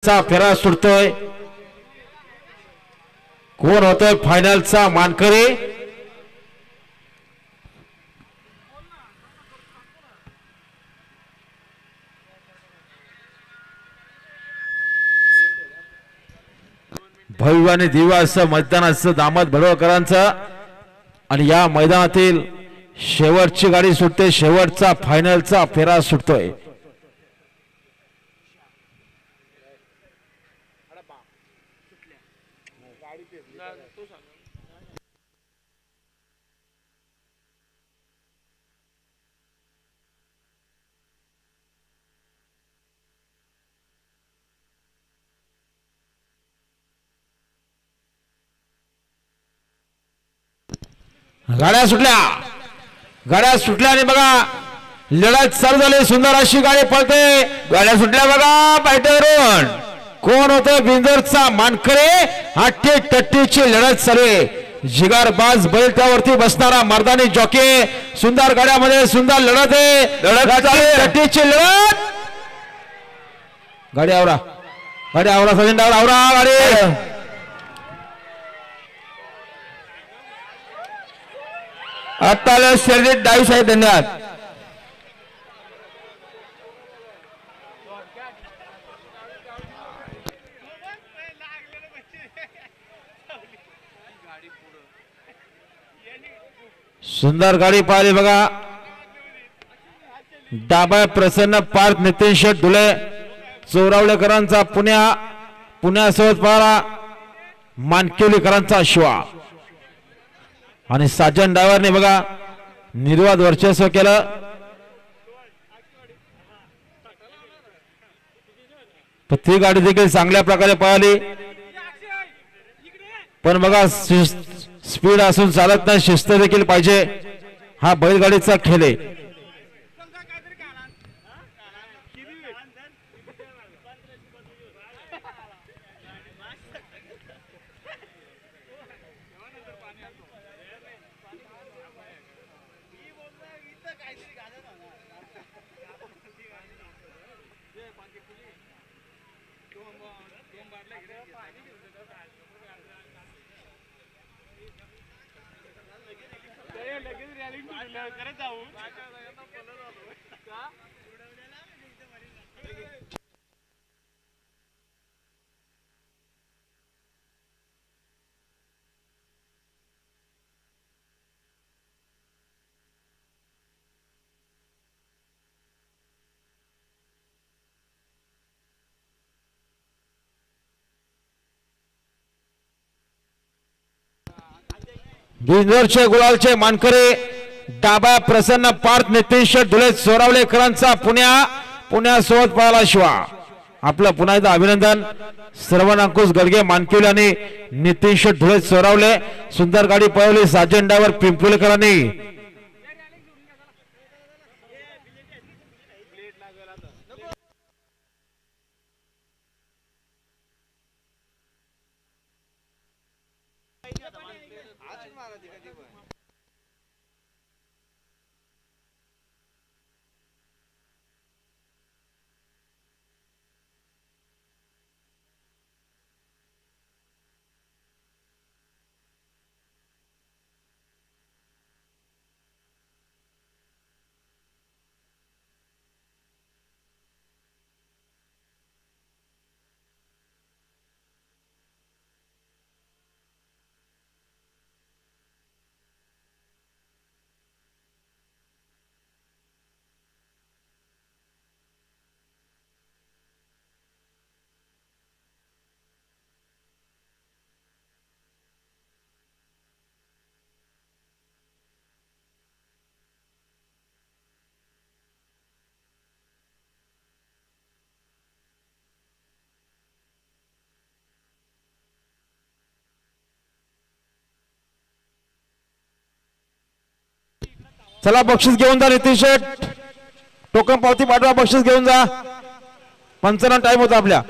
चा फेरा सुटतोय। कोण होतोय फायनलचा मानकरी? भव्य आणि दिव्य असं मैदान असं दामद भडवळकरांचं आणि या मैदानातील शेवटची गाडी सुटते। शेवटचा फायनलचा फेरा सुटतोय। गाड्या सुटल्या आणि बघा लढत चालू झाली। सुंदर अशी गाडी पळते। गाड्या सुटल्या बघा पायथ्यावरून। कोण होतं बिंदोरचा मानकरी? आठे टट्टीची लढत चालू आहे। जिगरबाज बैल त्यावरती बसणारा मर्दानी जॉकी। सुंदर गाड्यामध्ये सुंदर लढत आहे। टट्टीची लढत। गाडी आवरा सचिन डावरा आवरा गाडी। आता शर्यत 22 आहे। धन्यवाद। सुंदर गाडी पाहिली बघा। डाबा प्रसन्न पार्थ नितीन शेठ धुले चोरावलेकरांचा पुण्यासोबत पारा मानकेवलीकरांचा शिवा आणि साजन डायव्हरने बघा निर्वाद वर्चस्व केलं। ती गाडी देखील चांगल्या प्रकारे पळाली पण बघा स्पीड असून चालत नाही, शिस्त देखील पाहिजे। हा बैलगाडीचा खेळ आहे। बिंदोरचे गुलालचे मानकरी डाबा प्रसन्न पार्थ नितीन शेठ धुळे चोरावलेकरांचा पुण्यासोबत पळाला शिवा। आपलं पुन्हा एकदा अभिनंदन श्रवण अंकुश गडगे मानकेवली आणि नितीन शेठ धुळे चोरावले। सुंदर गाडी पळवली साजन डायव्हर पिंपळेकरांनी। चला बक्षीस घेऊन जा नितीन शेठ, टोकन पावती पाठवा, बक्षीस घेऊन जा। 55 टाइम होता आपल्या।